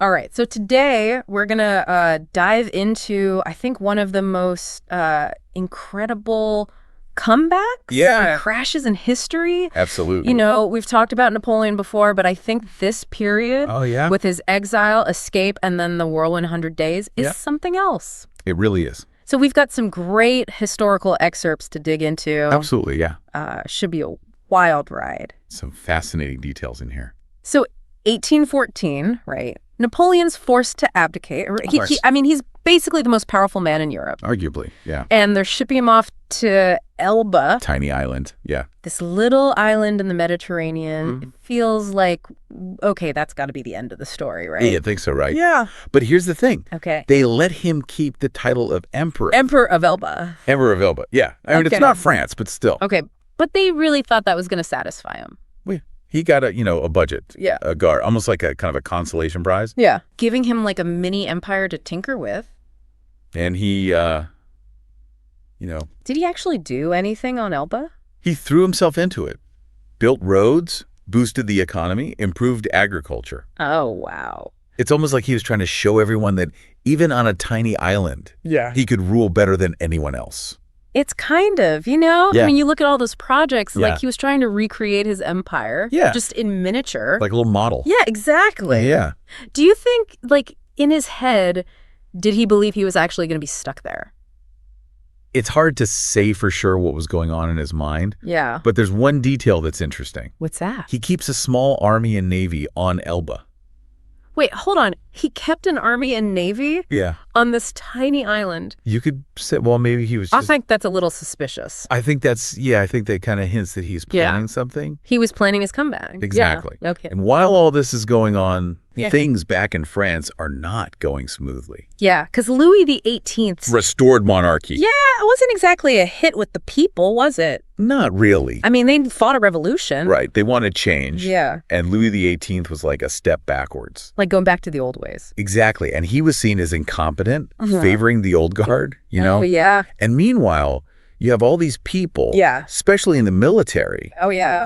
All right, so today we're going to dive into, I think, one of the most incredible comebacks and crashes in history. Absolutely. You know, we've talked about Napoleon before, but I think this period with his exile, escape, and then the whirlwind 100 days is something else. It really is. So we've got some great historical excerpts to dig into. Absolutely, yeah. Should be a wild ride. Some fascinating details in here. So 1814, right? Napoleon's forced to abdicate. He's basically the most powerful man in Europe. Arguably, yeah. And they're shipping him off to Elba. Tiny island, yeah. This little island in the Mediterranean. It feels like, okay, that's got to be the end of the story, right? Yeah, I think so, right? Yeah. But here's the thing. Okay. They let him keep the title of emperor. Emperor of Elba. Emperor of Elba, yeah. I mean, it's not France, but still. Okay, but they really thought that was going to satisfy him. He got a budget, a guard, almost like a kind of a consolation prize. Yeah. Giving him like a mini empire to tinker with. And he, Did he actually do anything on Elba? he threw himself into it. Built roads, boosted the economy, improved agriculture. Oh, wow. It's almost like he was trying to show everyone that even on a tiny island, he could rule better than anyone else. It's kind of, I Yeah. mean, you look at all those projects, Yeah. like he was trying to recreate his empire. Yeah. Just in miniature. Like a little model. Yeah, exactly. Yeah. Do you think, like, in his head, did he believe he was actually going to be stuck there? It's hard to say for sure what was going on in his mind. Yeah. But there's one detail that's interesting. What's that? He keeps a small army and navy on Elba. Wait, hold on. He kept an army and navy Yeah. on this tiny island. You could say, well, maybe he was I just... think that's a little suspicious. I think that kind of hints that he's planning something. He was planning his comeback. Exactly. Yeah. Okay. And while all this is going on, things back in France are not going smoothly. Yeah, because Louis XVIII... Restored monarchy. Yeah, it wasn't exactly a hit with the people, was it? Not really. I mean, they fought a revolution. Right. They wanted change. Yeah. And Louis XVIII was like a step backwards. Like going back to the old ways. Exactly. And he was seen as incompetent, favoring the old guard, Oh, yeah. And meanwhile, you have all these people, especially in the military,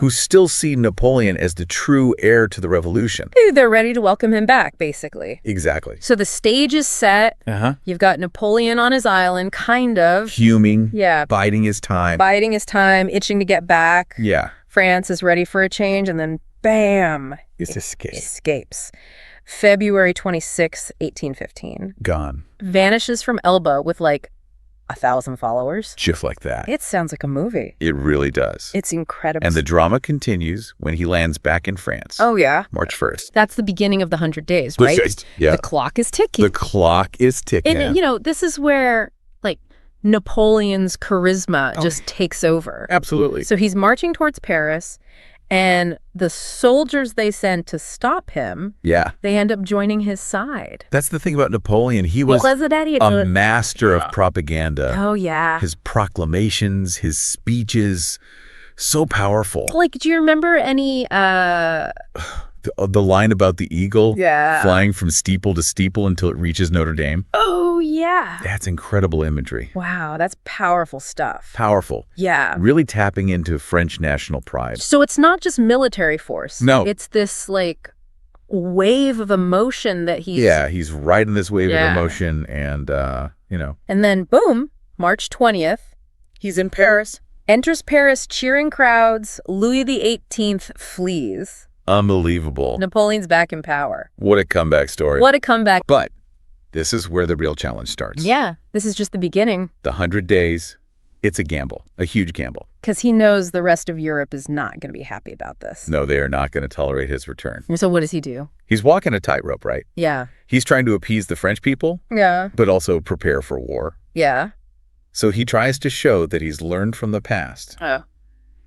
who still see Napoleon as the true heir to the revolution. They're ready to welcome him back, basically. Exactly. So the stage is set. You've got Napoleon on his island, kind of. Fuming. Biding his time. Biding his time, itching to get back. Yeah. France is ready for a change, and then bam. It escapes. February 26, 1815. Gone. Vanishes from Elba with like 1,000 followers. Just like that. It sounds like a movie. It really does. It's incredible. And the drama continues when he lands back in France. Oh, yeah. March 1st. That's the beginning of the 100 days, right? Yeah. The clock is ticking. The clock is ticking. And, this is where, like, Napoleon's charisma just takes over. Absolutely. So he's marching towards Paris, and the soldiers they send to stop him, they end up joining his side. That's the thing about Napoleon. He was a master of propaganda. Oh, yeah. His proclamations, his speeches, so powerful. Like, do you remember any... The line about the eagle flying from steeple to steeple until it reaches Notre Dame? Oh, yeah. That's incredible imagery. Wow, that's powerful stuff. Powerful. Yeah. Really tapping into French national pride. So it's not just military force. No. It's this, like, wave of emotion that he's... Yeah, he's riding this wave of emotion and, And then, boom, March 20th, he's in Paris. Enters Paris, cheering crowds. Louis XVIII flees. Unbelievable. Napoleon's back in power. What a comeback story. What a comeback. But this is where the real challenge starts. Yeah, this is just the beginning. The 100 days, it's a gamble, a huge gamble. Because he knows the rest of Europe is not going to be happy about this. No, they are not going to tolerate his return. So what does he do? He's walking a tightrope, right? Yeah. He's trying to appease the French people. Yeah. But also prepare for war. Yeah. So he tries to show that he's learned from the past. Oh.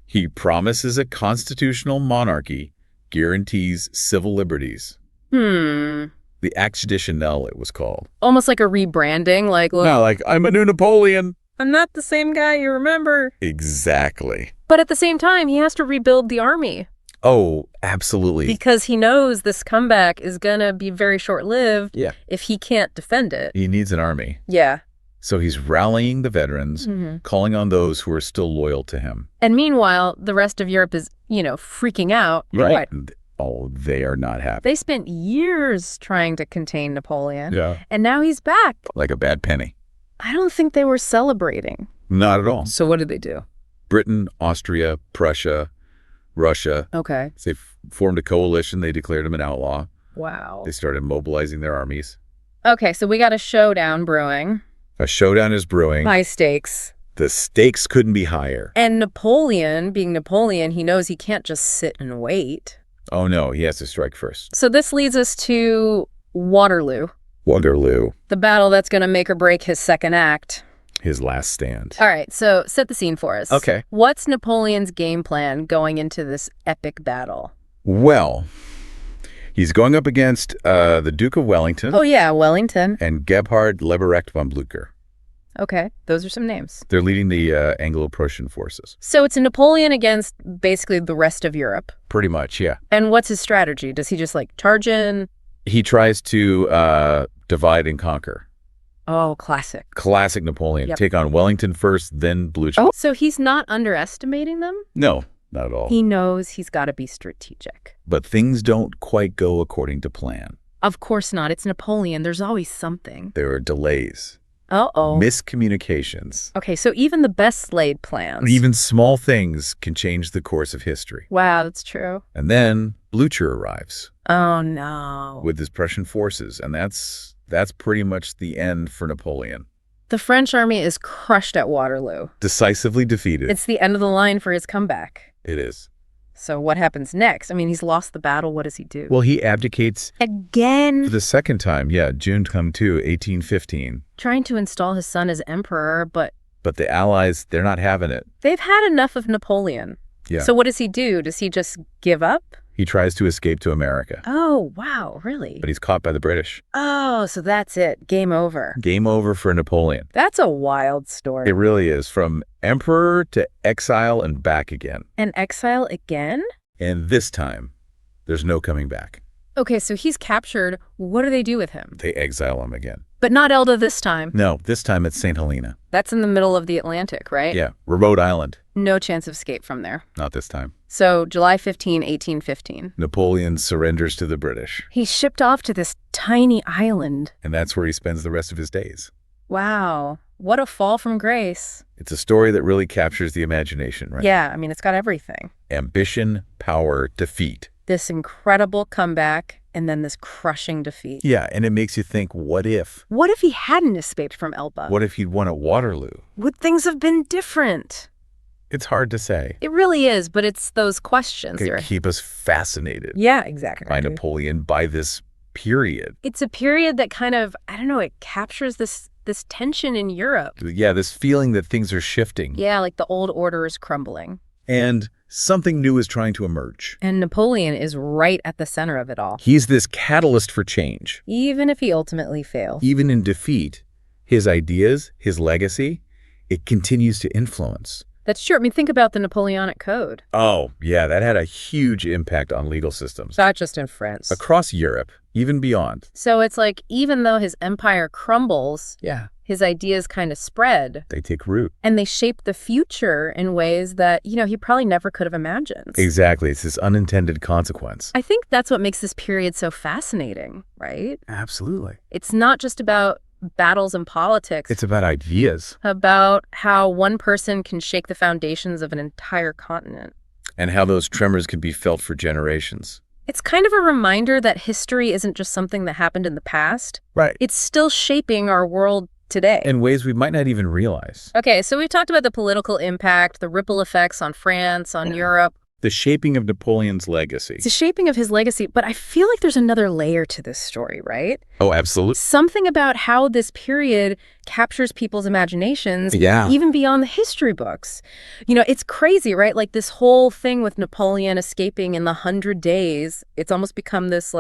He promises a constitutional monarchy guarantees civil liberties. The Acte Traditionnel, it was called. Almost like a rebranding, like, look, No, like, I'm a new Napoleon. I'm not the same guy you remember. Exactly. But at the same time, he has to rebuild the army. Oh, absolutely. Because he knows this comeback is going to be very short-lived if he can't defend it. He needs an army. Yeah. So he's rallying the veterans, calling on those who are still loyal to him. And meanwhile, the rest of Europe is, freaking out. Right. Oh, they are not happy. They spent years trying to contain Napoleon. Yeah. And now he's back. Like a bad penny. I don't think they were celebrating. Not at all. So what did they do? Britain, Austria, Prussia, Russia. Okay. They formed a coalition. They declared him an outlaw. Wow. They started mobilizing their armies. Okay, so we got a showdown brewing. A showdown is brewing. High stakes. The stakes couldn't be higher. And Napoleon, being Napoleon, he knows he can't just sit and wait. Oh, no, he has to strike first. So this leads us to Waterloo. Waterloo. The battle that's going to make or break his second act. His last stand. All right, so set the scene for us. Okay. What's Napoleon's game plan going into this epic battle? Well, he's going up against the Duke of Wellington. Oh, yeah, Wellington. And Gebhard Leberecht von Blücher. Okay, those are some names. They're leading the Anglo-Prussian forces. So it's Napoleon against basically the rest of Europe. Pretty much, yeah. And what's his strategy? Does he just charge in? He tries to divide and conquer. Oh, classic. Classic Napoleon. Yep. Take on Wellington first, then Blücher. Oh, so he's not underestimating them? No, not at all. He knows he's got to be strategic. But things don't quite go according to plan. Of course not. It's Napoleon. There's always something. There are delays. Uh-oh. Miscommunications. Okay, so even the best laid plans. Even small things can change the course of history. Wow, that's true. And then Blücher arrives. Oh, no. With his Prussian forces, and that's pretty much the end for Napoleon. The French army is crushed at Waterloo. Decisively defeated. It's the end of the line for his comeback. It is. So what happens next? I mean, he's lost the battle. What does he do? Well, he abdicates again. For the second time, yeah, June 1815. Trying to install his son as emperor, but the Allies, they're not having it. They've had enough of Napoleon. Yeah. So what does he do? Does he just give up? He tries to escape to America. Oh, wow, really? But he's caught by the British. Oh, so that's it. Game over. Game over for Napoleon. That's a wild story. It really is. From emperor to exile and back again. And exile again? And this time, there's no coming back. Okay, so he's captured. What do they do with him? They exile him again. But not Elba this time. No, this time it's St. Helena. That's in the middle of the Atlantic, right? Yeah, remote island. No chance of escape from there. Not this time. So, July 15, 1815. Napoleon surrenders to the British. He's shipped off to this tiny island. And that's where he spends the rest of his days. Wow. What a fall from grace. It's a story that really captures the imagination, right? Yeah, I mean, it's got everything. Ambition, power, defeat. This incredible comeback, and then this crushing defeat. Yeah, and it makes you think, what if? What if he hadn't escaped from Elba? What if he'd won at Waterloo? Would things have been different? It's hard to say. It really is, but it's those questions. It keep us fascinated. Yeah, exactly. By Napoleon, by this period. It's a period that kind of, I don't know, it captures this tension in Europe. Yeah, this feeling that things are shifting. Yeah, like the old order is crumbling. And something new is trying to emerge. And Napoleon is right at the center of it all. He's this catalyst for change. Even if he ultimately fails. Even in defeat, his ideas, his legacy, it continues to influence. That's true. I mean, think about the Napoleonic Code. Oh, yeah, that had a huge impact on legal systems. Not just in France. Across Europe, even beyond. So it's like, even though his empire crumbles, yeah, his ideas kind of spread. They take root. And they shape the future in ways that, he probably never could have imagined. Exactly. It's this unintended consequence. I think that's what makes this period so fascinating, right? Absolutely. It's not just about battles and politics. It's about ideas. About how one person can shake the foundations of an entire continent. And how those tremors can be felt for generations. It's kind of a reminder that history isn't just something that happened in the past. Right. It's still shaping our world today. In ways we might not even realize. Okay, so we've talked about the political impact, the ripple effects on France, on Europe. The shaping of Napoleon's legacy. It's the shaping of his legacy, but I feel like there's another layer to this story, right? Oh, absolutely. Something about how this period captures people's imaginations, even beyond the history books. It's crazy, right? Like this whole thing with Napoleon escaping in the 100 days, it's almost become this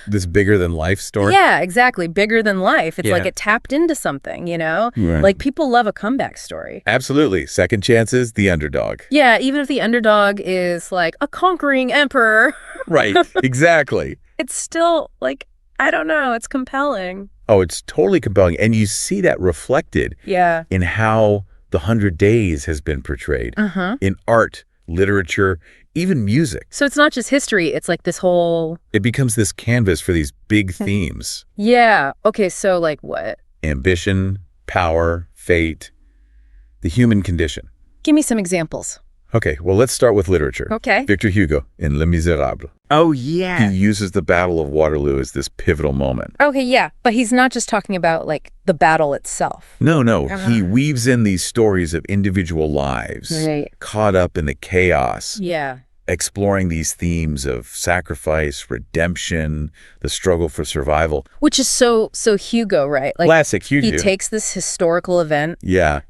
this bigger than life story? Yeah, exactly. Bigger than life. It's like it tapped into something, Right. Like people love a comeback story. Absolutely. Second chances, the underdog. Yeah, even if the underdog is like a conquering emperor. Right, exactly. It's still I don't know, it's compelling. Oh, it's totally compelling. And you see that reflected in how the 100 Days has been portrayed. In art, literature, even music. So it's not just history, it's like this whole... It becomes this canvas for these big themes. Yeah. Okay, so like what? Ambition, power, fate, the human condition. Give me some examples. Okay, well, let's start with literature. Okay. Victor Hugo in Les Miserables. Oh, yeah. He uses the Battle of Waterloo as this pivotal moment. Okay, yeah. But he's not just talking about, like, the battle itself. No. He weaves in these stories of individual lives caught up in the chaos. Yeah. Exploring these themes of sacrifice, redemption, the struggle for survival. Which is so Hugo, right? Like, classic Hugo. He takes this historical event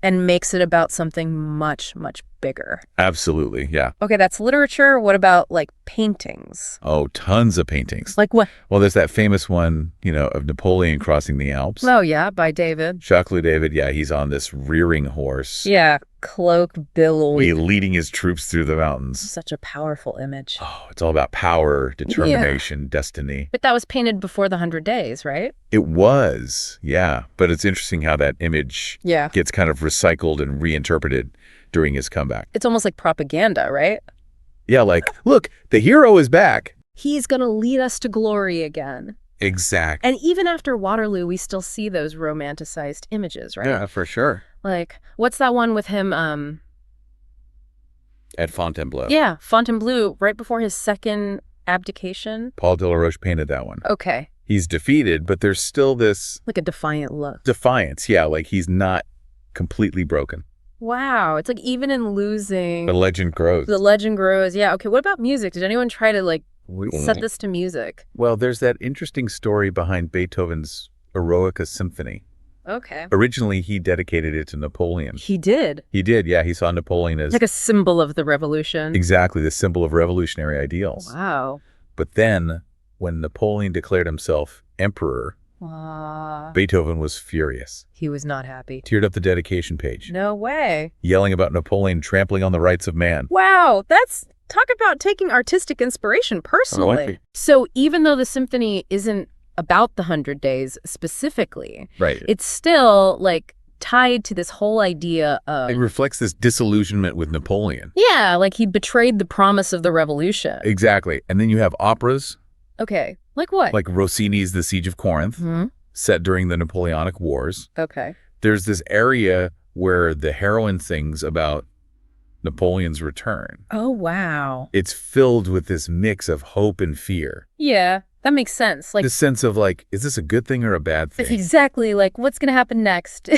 and makes it about something much, much bigger. Absolutely, yeah. Okay, that's literature. What about, like, paintings? Oh, tons of paintings. Like what? Well, there's that famous one, of Napoleon crossing the Alps. Oh, yeah, by David. Jacques-Louis David, yeah, he's on this rearing horse. Yeah, cloak, billowy. Leading his troops through the mountains. Such a powerful image. Oh, it's all about power, determination, destiny. But that was painted before the 100 Days, right? It was, yeah. But it's interesting how that image gets kind of recycled and reinterpreted during his comeback. It's almost like propaganda, right? Yeah, like, look, the hero is back. He's going to lead us to glory again. Exactly. And even after Waterloo, we still see those romanticized images, right? Yeah, for sure. Like, what's that one with him? At Fontainebleau. Yeah, Fontainebleau, right before his second abdication. Paul Delaroche painted that one. Okay. He's defeated, but there's still this... Like a defiant look. Defiance, yeah, like he's not completely broken. Wow, it's like even in losing... The legend grows. The legend grows, yeah. Okay, what about music? Did anyone try to, like, set this to music? Well, there's that interesting story behind Beethoven's Eroica Symphony. Okay. Originally, he dedicated it to Napoleon. He did? He did, yeah. He saw Napoleon as... like a symbol of the revolution. Exactly, the symbol of revolutionary ideals. Wow. But then, when Napoleon declared himself emperor, Beethoven was furious. He was not happy. Teared up the dedication page. No way. Yelling about Napoleon trampling on the rights of man. Wow, talk about taking artistic inspiration personally. So even though the symphony isn't about the 100 Days specifically, right, it's still, like, tied to this whole idea of... It reflects this disillusionment with Napoleon. Yeah, like he betrayed the promise of the revolution. Exactly. And then you have operas. Okay. Like what? Like Rossini's The Siege of Corinth, set during the Napoleonic Wars. Okay. There's this area where the heroine sings about Napoleon's return. Oh, wow. It's filled with this mix of hope and fear. Yeah, that makes sense. Like, this sense of, like, is this a good thing or a bad thing? Exactly. Like, what's going to happen next?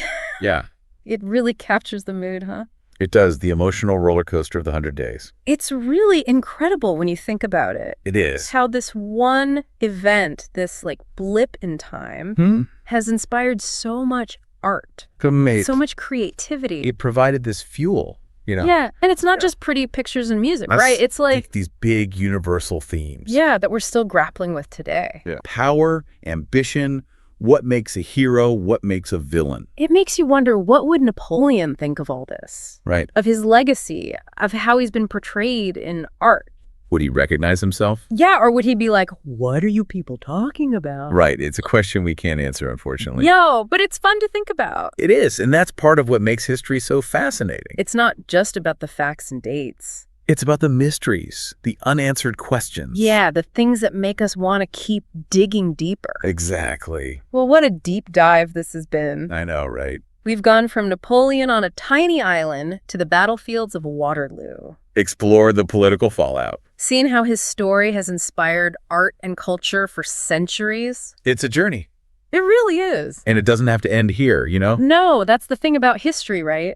Yeah. It really captures the mood, huh? It does. The emotional roller coaster of the 100 Days. It's really incredible when you think about it. It is. How this one event, this, like, blip in time, has inspired so much art. So much creativity. It provided this fuel, Yeah, and it's not just pretty pictures and music, right? It's like these big universal themes. Yeah, that we're still grappling with today. Yeah. Power, ambition, what makes a hero, what makes a villain. It makes you wonder, what would Napoleon think of all this? Right. Of his legacy, of how he's been portrayed in art. Would he recognize himself? Yeah, or would he be like, what are you people talking about? Right. It's a question we can't answer, unfortunately. No, but it's fun to think about. It is, and that's part of what makes history so fascinating. It's not just about the facts and dates. It's about the mysteries, the unanswered questions. Yeah, the things that make us want to keep digging deeper. Exactly. Well, what a deep dive this has been. I know, right? We've gone from Napoleon on a tiny island to the battlefields of Waterloo. Explore the political fallout. Seen how his story has inspired art and culture for centuries. It's a journey. It really is. And it doesn't have to end here, No, that's the thing about history, right?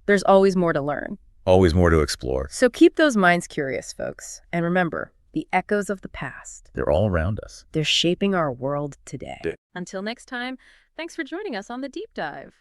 There's always more to learn. Always more to explore. So keep those minds curious, folks. And remember, the echoes of the past. They're all around us. They're shaping our world today. Until next time, thanks for joining us on The Deep Dive.